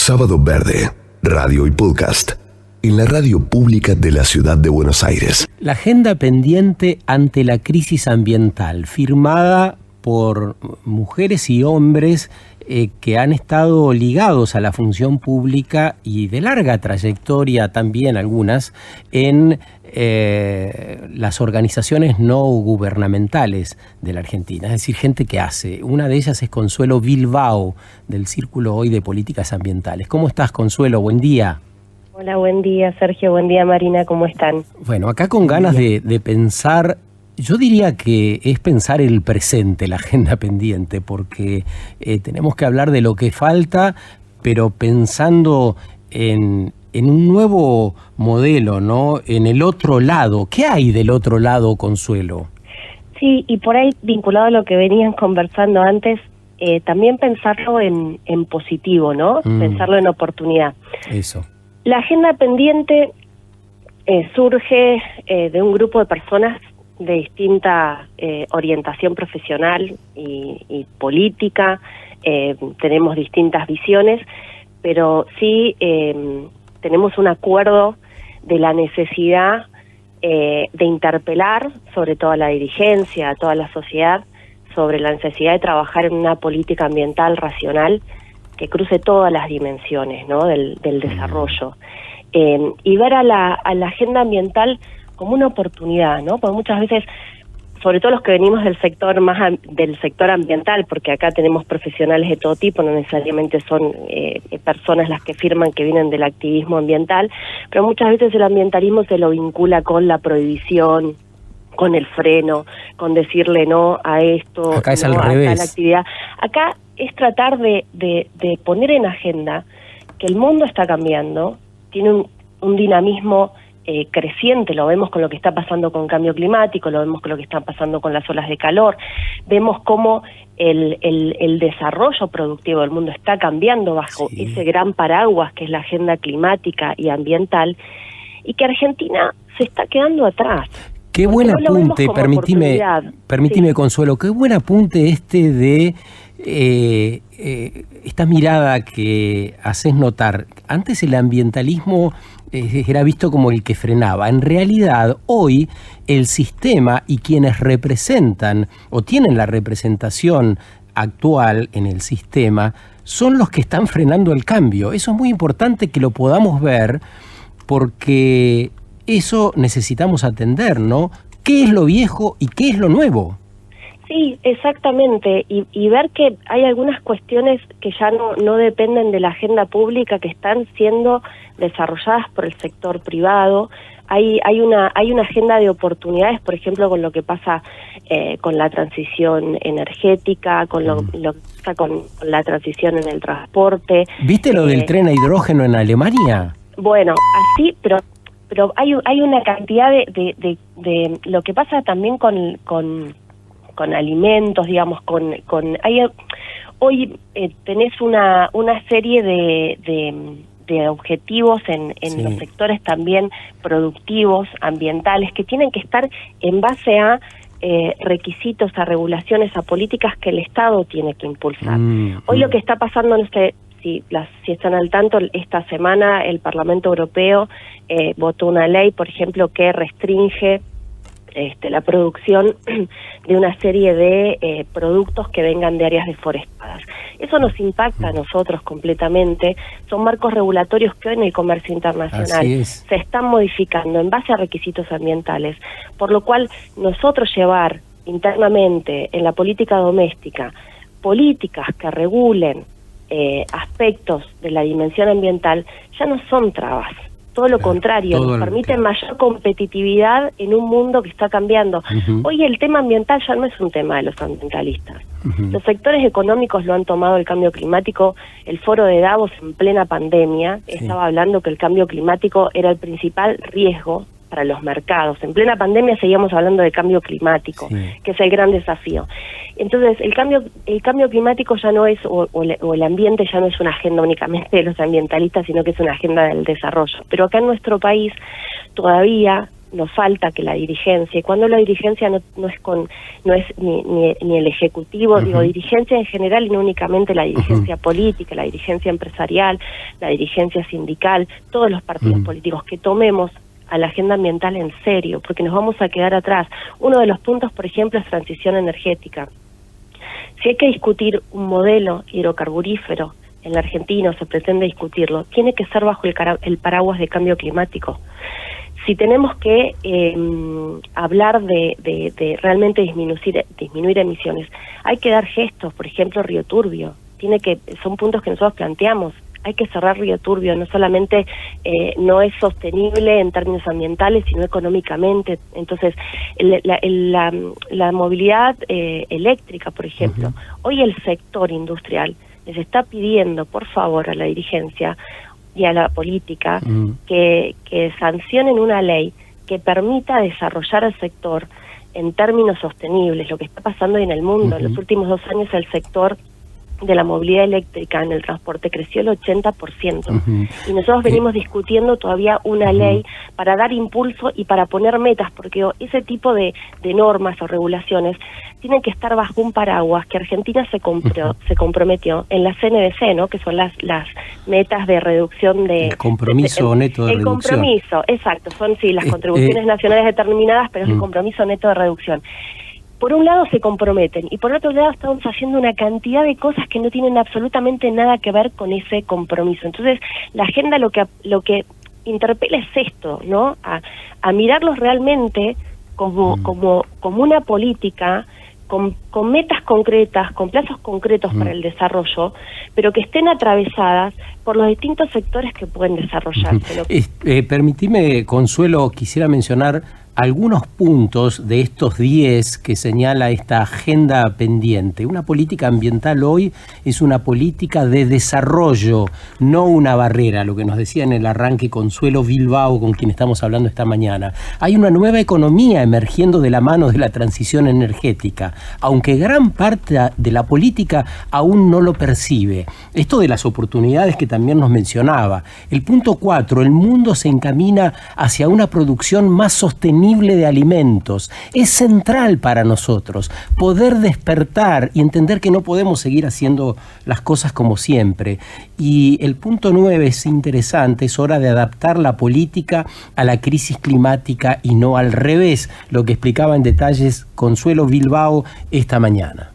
Sábado Verde, radio y podcast, en la radio pública de la ciudad de Buenos Aires. La agenda pendiente ante la crisis ambiental, firmada por mujeres y hombres que han estado ligados a la función pública y de larga trayectoria también algunas en las organizaciones no gubernamentales de la Argentina, es decir, gente que hace. Una de ellas es Consuelo Bilbao, del Círculo Hoy de Políticas Ambientales. ¿Cómo estás, Consuelo? Buen día. Hola, buen día, Sergio. Buen día, Marina. ¿Cómo están? Bueno, acá con ganas de pensar. Yo diría que es pensar el presente, la agenda pendiente, porque tenemos que hablar de lo que falta, pero pensando en un nuevo modelo, ¿no? En el otro lado. ¿Qué hay del otro lado, Consuelo? Sí, y por ahí, vinculado a lo que venían conversando antes, también pensarlo en positivo, ¿no? Pensarlo en oportunidad. Eso. La agenda pendiente surge de un grupo de personas de distinta orientación profesional y política. Tenemos distintas visiones, pero sí tenemos un acuerdo de la necesidad de interpelar sobre todo a la dirigencia, a toda la sociedad, sobre la necesidad de trabajar en una política ambiental racional que cruce todas las dimensiones, ¿no? del desarrollo. Y ver a la agenda ambiental como una oportunidad, ¿no? Porque muchas veces, sobre todo los que venimos del sector del sector ambiental, porque acá tenemos profesionales de todo tipo, no necesariamente son personas las que firman que vienen del activismo ambiental, pero muchas veces el ambientalismo se lo vincula con la prohibición, con el freno, con decirle no a esto, acá es no al a revés. tal actividad. Acá es tratar de poner en agenda que el mundo está cambiando, tiene un dinamismo creciente, lo vemos con lo que está pasando con cambio climático, lo vemos con lo que está pasando con las olas de calor, vemos cómo el desarrollo productivo del mundo está cambiando bajo ese gran paraguas que es la agenda climática y ambiental, y que Argentina se está quedando atrás. Qué buen apunte, permitime, Consuelo, qué buen apunte de esta mirada que haces notar. Antes el ambientalismo era visto como el que frenaba. En realidad, hoy el sistema y quienes representan o tienen la representación actual en el sistema son los que están frenando el cambio. Eso es muy importante que lo podamos ver porque eso necesitamos atender, ¿no? ¿Qué es lo viejo y qué es lo nuevo? Sí, exactamente, y ver que hay algunas cuestiones que ya no dependen de la agenda pública, que están siendo desarrolladas por el sector privado. Hay una agenda de oportunidades, por ejemplo, con lo que pasa con la transición energética, con lo que pasa con la transición en el transporte. ¿Viste lo del tren a hidrógeno en Alemania? Bueno, así, pero hay una cantidad de lo que pasa también con alimentos, digamos, hoy tenés una serie de objetivos en los sectores también productivos, ambientales, que tienen que estar en base a requisitos, a regulaciones, a políticas que el Estado tiene que impulsar. Hoy lo que está pasando, no sé si están al tanto, esta semana el Parlamento Europeo votó una ley, por ejemplo, que restringe la producción de una serie de productos que vengan de áreas deforestadas. Eso nos impacta a nosotros completamente. Son marcos regulatorios que hoy en el comercio internacional se están modificando en base a requisitos ambientales, por lo cual nosotros llevar internamente en la política doméstica políticas que regulen aspectos de la dimensión ambiental ya no son trabas. Todo lo contrario, nos permiten mayor competitividad en un mundo que está cambiando. Hoy el tema ambiental ya no es un tema de los ambientalistas. Los sectores económicos lo han tomado el cambio climático. El foro de Davos en plena pandemia estaba hablando que el cambio climático era el principal riesgo para los mercados. En plena pandemia seguíamos hablando de cambio climático, que es el gran desafío. Entonces, el cambio climático ya no es, o el ambiente ya no es una agenda únicamente de los ambientalistas, sino que es una agenda del desarrollo. Pero acá en nuestro país todavía nos falta que la dirigencia, y cuando la dirigencia no es ni el ejecutivo, digo dirigencia en general y no únicamente la dirigencia política, la dirigencia empresarial, la dirigencia sindical, todos los partidos políticos, que tomemos a la agenda ambiental en serio, porque nos vamos a quedar atrás. Uno de los puntos, por ejemplo, es transición energética. Si hay que discutir un modelo hidrocarburífero en la Argentina, se pretende discutirlo, tiene que ser bajo el paraguas de cambio climático. Si tenemos que hablar de realmente disminuir emisiones, hay que dar gestos. Por ejemplo, Río Turbio, son puntos que nosotros planteamos. Hay que cerrar Río Turbio, no solamente no es sostenible en términos ambientales, sino económicamente. Entonces, la movilidad eléctrica, por ejemplo, hoy el sector industrial les está pidiendo, por favor, a la dirigencia y a la política que sancionen una ley que permita desarrollar el sector en términos sostenibles, lo que está pasando hoy en el mundo. En los últimos 2 años el sector de la movilidad eléctrica en el transporte creció el 80%. Y nosotros venimos discutiendo todavía una ley para dar impulso y para poner metas, porque ese tipo de normas o regulaciones tienen que estar bajo un paraguas que Argentina se comprometió en la CNBC, ¿no? Que son las metas de reducción de... El compromiso neto de reducción. El compromiso, exacto, son las contribuciones nacionales determinadas, pero es el compromiso neto de reducción. Por un lado se comprometen y por otro lado estamos haciendo una cantidad de cosas que no tienen absolutamente nada que ver con ese compromiso. Entonces, la agenda lo que interpela es esto, ¿no? A mirarlos realmente como una política con metas concretas, con plazos concretos para el desarrollo, pero que estén atravesadas por los distintos sectores que pueden desarrollarse. Permitime, Consuelo, quisiera mencionar algunos puntos de estos 10 que señala esta agenda pendiente. Una política ambiental hoy es una política de desarrollo, no una barrera, lo que nos decía en el arranque Consuelo Bilbao, con quien estamos hablando esta mañana. Hay una nueva economía emergiendo de la mano de la transición energética, aunque gran parte de la política aún no lo percibe. Esto de las oportunidades que también nos mencionaba. El punto 4, el mundo se encamina hacia una producción más sostenible de alimentos. Es central para nosotros poder despertar y entender que no podemos seguir haciendo las cosas como siempre. Y el punto 9 es interesante, es hora de adaptar la política a la crisis climática y no al revés, lo que explicaba en detalles Consuelo Bilbao esta mañana.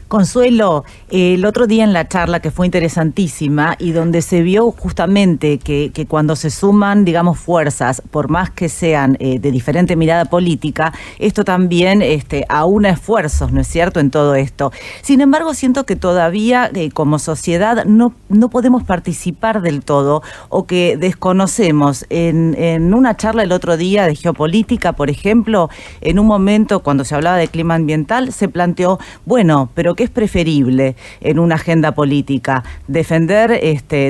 Consuelo, el otro día en la charla que fue interesantísima y donde se vio justamente que cuando se suman, digamos, fuerzas, por más que sean de diferente mirada política, esto también aúna esfuerzos, ¿no es cierto?, en todo esto. Sin embargo, siento que todavía como sociedad no podemos participar del todo o que desconocemos. En una charla el otro día de geopolítica, por ejemplo, en un momento cuando se hablaba de clima ambiental, se planteó, bueno, pero ¿qué es preferible en una agenda política? ¿Defender,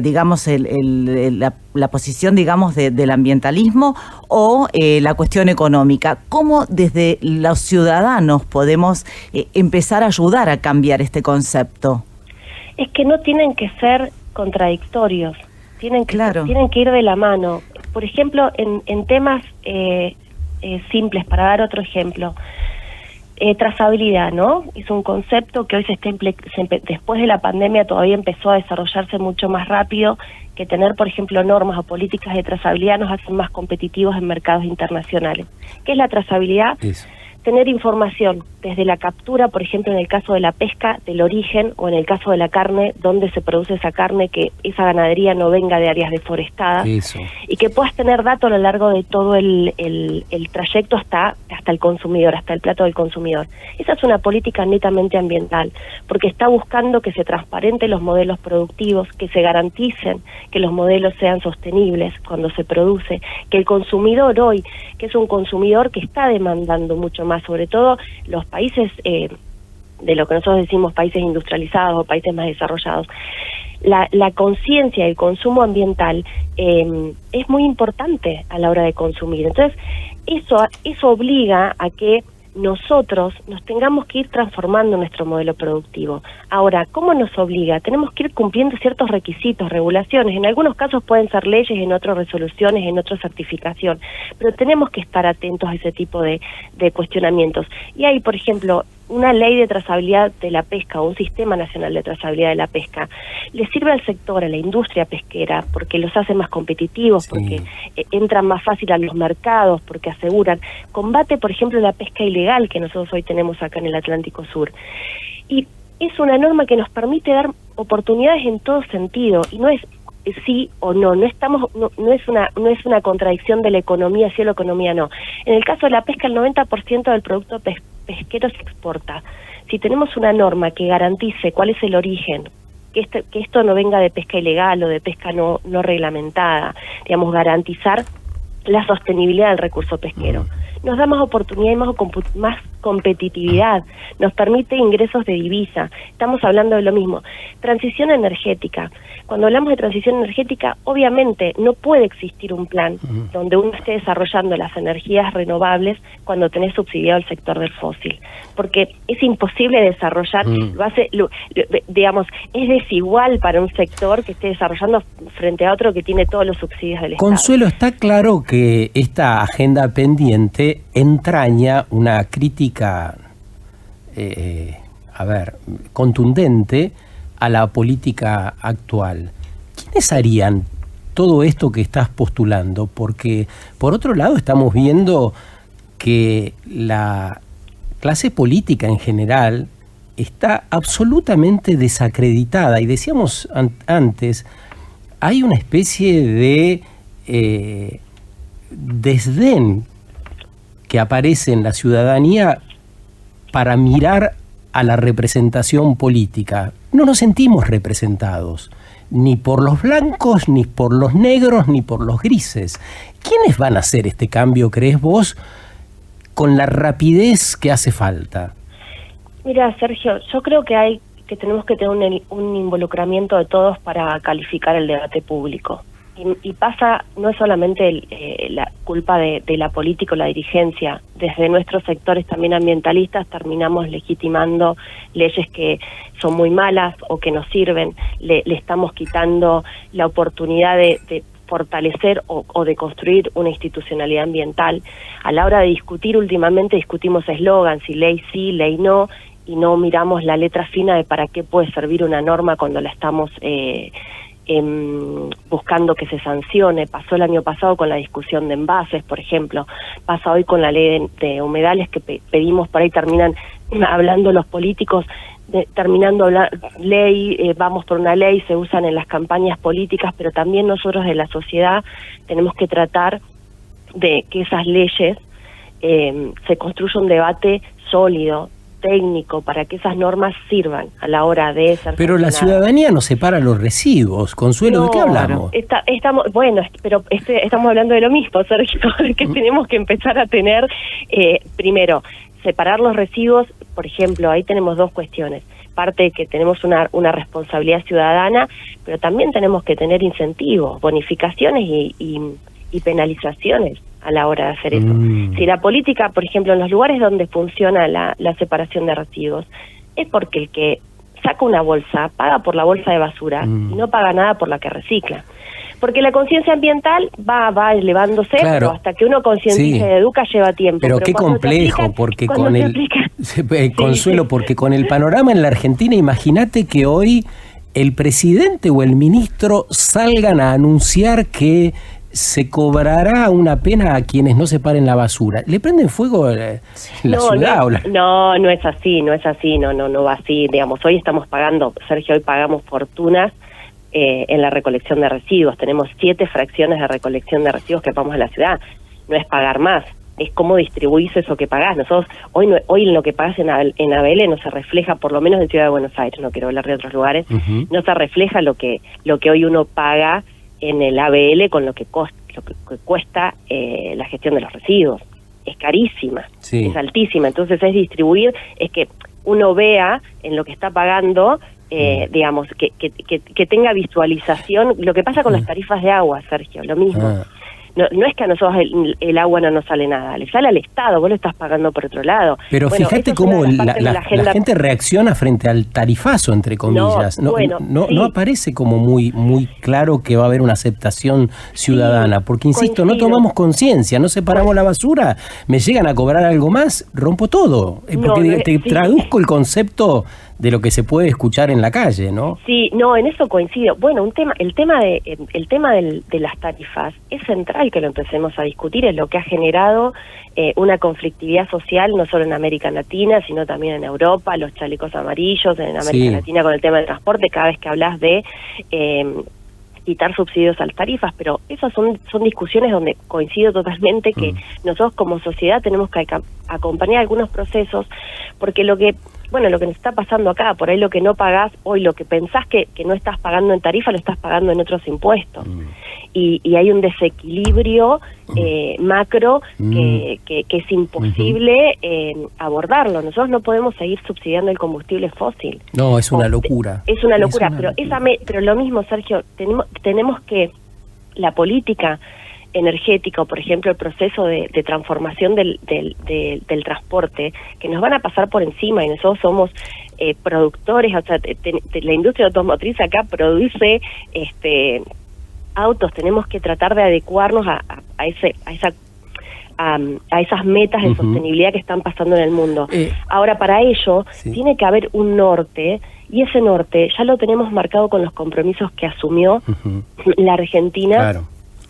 digamos, la posición, digamos, del ambientalismo o la cuestión económica? ¿Cómo desde los ciudadanos podemos empezar a ayudar a cambiar este concepto? Es que no tienen que ser contradictorios, tienen que ir de la mano. Por ejemplo, en temas simples, para dar otro ejemplo, trazabilidad, ¿no? Es un concepto que hoy después de la pandemia todavía empezó a desarrollarse mucho más rápido, que tener, por ejemplo, normas o políticas de trazabilidad nos hacen más competitivos en mercados internacionales. ¿Qué es la trazabilidad? Tener información desde la captura, por ejemplo, en el caso de la pesca, del origen, o en el caso de la carne, dónde se produce esa carne, que esa ganadería no venga de áreas deforestadas. Eso. Y que puedas tener datos a lo largo de todo el trayecto hasta el consumidor, hasta el plato del consumidor. Esa es una política netamente ambiental, porque está buscando que se transparenten los modelos productivos, que se garanticen que los modelos sean sostenibles cuando se produce, que el consumidor hoy, que es un consumidor que está demandando mucho más, sobre todo los países de lo que nosotros decimos países industrializados o países más desarrollados, la conciencia del consumo ambiental es muy importante a la hora de consumir. Entonces, eso obliga a que nosotros nos tengamos que ir transformando nuestro modelo productivo. Ahora, ¿cómo nos obliga? Tenemos que ir cumpliendo ciertos requisitos, regulaciones. En algunos casos pueden ser leyes, en otros resoluciones, en otros certificación. Pero tenemos que estar atentos a ese tipo de cuestionamientos. Y hay, por ejemplo, una ley de trazabilidad de la pesca o un sistema nacional de trazabilidad de la pesca, le sirve al sector, a la industria pesquera, porque los hace más competitivos, sí, porque entran más fácil a los mercados, porque aseguran, combate, por ejemplo, la pesca ilegal que nosotros hoy tenemos acá en el Atlántico Sur. Y es una norma que nos permite dar oportunidades en todo sentido, y no es sí o no, no es una contradicción de la economía, sí o la economía no. En el caso de la pesca, el 90% del producto pesquero se exporta. Si tenemos una norma que garantice cuál es el origen, que esto no venga de pesca ilegal o de pesca no reglamentada, digamos, garantizar la sostenibilidad del recurso pesquero, nos da más oportunidad y más competitividad, nos permite ingresos de divisa. Estamos hablando de lo mismo. Transición energética. Cuando hablamos de transición energética, obviamente no puede existir un plan donde uno esté desarrollando las energías renovables cuando tenés subsidiado el sector del fósil, porque es imposible desarrollar, digamos, es desigual para un sector que esté desarrollando frente a otro que tiene todos los subsidios del Estado. Consuelo, está claro que esta agenda pendiente entraña una crítica, contundente a la política actual. ¿Quiénes harían todo esto que estás postulando? Porque, por otro lado, estamos viendo que la clase política en general está absolutamente desacreditada. Y decíamos antes, hay una especie de desdén que aparece en la ciudadanía para mirar a la representación política. No nos sentimos representados, ni por los blancos, ni por los negros, ni por los grises. ¿Quiénes van a hacer este cambio, crees vos, con la rapidez que hace falta? Mira, Sergio, yo creo que tenemos que tener un involucramiento de todos para calificar el debate público. Y pasa, no es solamente la culpa de la política o la dirigencia. Desde nuestros sectores también ambientalistas terminamos legitimando leyes que son muy malas o que nos sirven. Le estamos quitando la oportunidad de fortalecer o de construir una institucionalidad ambiental. A la hora de discutir, últimamente discutimos eslogans, si ley sí, ley no, y no miramos la letra fina de para qué puede servir una norma cuando la estamos buscando que se sancione. Pasó el año pasado con la discusión de envases, por ejemplo, pasa hoy con la ley de humedales que pedimos, por ahí terminan hablando los políticos, terminando ley, vamos por una ley, se usan en las campañas políticas, pero también nosotros de la sociedad tenemos que tratar de que esas leyes se construya un debate sólido, técnico, para que esas normas sirvan a la hora de ser Pero la ciudadanía no separa los residuos. Consuelo, ¿de qué hablamos? Estamos hablando de lo mismo, Sergio, que tenemos que empezar a tener, primero, separar los residuos. Por ejemplo, ahí tenemos dos cuestiones. Parte de que tenemos una responsabilidad ciudadana, pero también tenemos que tener incentivos, bonificaciones y penalizaciones a la hora de hacer eso. Si la política, por ejemplo, en los lugares donde funciona la separación de residuos, es porque el que saca una bolsa paga por la bolsa de basura y no paga nada por la que recicla. Porque la conciencia ambiental va elevándose, claro, pero hasta que uno concientice y educa lleva tiempo. Pero qué complejo, porque con Consuelo, porque con el panorama en la Argentina, imagínate que hoy el presidente o el ministro salgan a anunciar que se cobrará una pena a quienes no separen la basura. ¿Le prenden fuego la ciudad? No es así, no va así. Digamos, hoy estamos pagando, Sergio, hoy pagamos fortunas en la recolección de residuos. Tenemos 7 fracciones de recolección de residuos que vamos a la ciudad. No es pagar más, es cómo distribuís eso que pagás. Nosotros, hoy en lo que pagás en ABL no se refleja, por lo menos en Ciudad de Buenos Aires, no quiero hablar de otros lugares, no se refleja lo que hoy uno paga en el ABL con lo que cuesta la gestión de los residuos. Es carísima, es altísima. Entonces es distribuir, es que uno vea en lo que está pagando, digamos, que tenga visualización. Lo que pasa con las tarifas de agua, Sergio, lo mismo. no es que a nosotros el agua no nos sale nada, le sale al Estado, vos lo estás pagando por otro lado. Pero bueno, fíjate cómo la gente reacciona frente al tarifazo, entre comillas. No aparece como muy claro que va a haber una aceptación ciudadana, porque insisto, no tomamos conciencia, no separamos la basura, me llegan a cobrar algo más, rompo todo, porque te traduzco el concepto de lo que se puede escuchar en la calle, ¿no? Sí, no, en eso coincido. Bueno, el tema de las tarifas es central que lo empecemos a discutir, es lo que ha generado una conflictividad social no solo en América Latina, sino también en Europa, los chalecos amarillos, en América Latina con el tema del transporte, cada vez que hablas de quitar subsidios a las tarifas, pero esas son discusiones donde coincido totalmente que nosotros como sociedad tenemos que acompañar algunos procesos, porque lo que nos está pasando acá, por ahí lo que no pagás hoy, lo que pensás que no estás pagando en tarifa, lo estás pagando en otros impuestos. Y hay un desequilibrio macro que es imposible abordarlo. Nosotros no podemos seguir subsidiando el combustible fósil. No, es una locura. Es una locura, pero lo mismo, Sergio, tenemos que la política energética, o por ejemplo el proceso de transformación del transporte, que nos van a pasar por encima, y nosotros somos productores, o sea, la industria automotriz acá produce autos, tenemos que tratar de adecuarnos a esas metas de sostenibilidad que están pasando en el mundo. Ahora, para ello, tiene que haber un norte, y ese norte ya lo tenemos marcado con los compromisos que asumió la Argentina. Claro.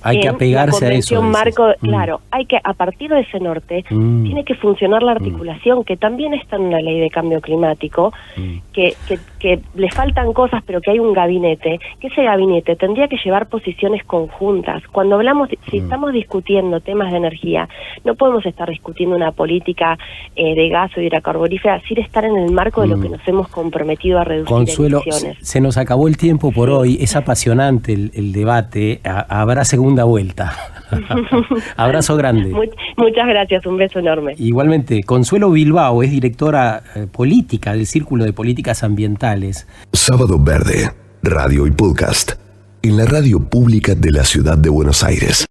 Hay que apegarse a eso. Marco, claro, hay que, a partir de ese norte, tiene que funcionar la articulación, que también está en una ley de cambio climático, que le faltan cosas, pero que hay un gabinete, que ese gabinete tendría que llevar posiciones conjuntas. Cuando hablamos, si estamos discutiendo temas de energía, no podemos estar discutiendo una política de gas o hidrocarburífera sin estar en el marco de lo que nos hemos comprometido a reducir. Consuelo, emisiones. Se nos acabó el tiempo por hoy, es apasionante el debate, habrá segunda vuelta. Abrazo grande. Muchas gracias, un beso enorme. Igualmente, Consuelo Bilbao es directora política del Círculo de Políticas Ambientales. Sábado Verde, radio y podcast, en la radio pública de la Ciudad de Buenos Aires.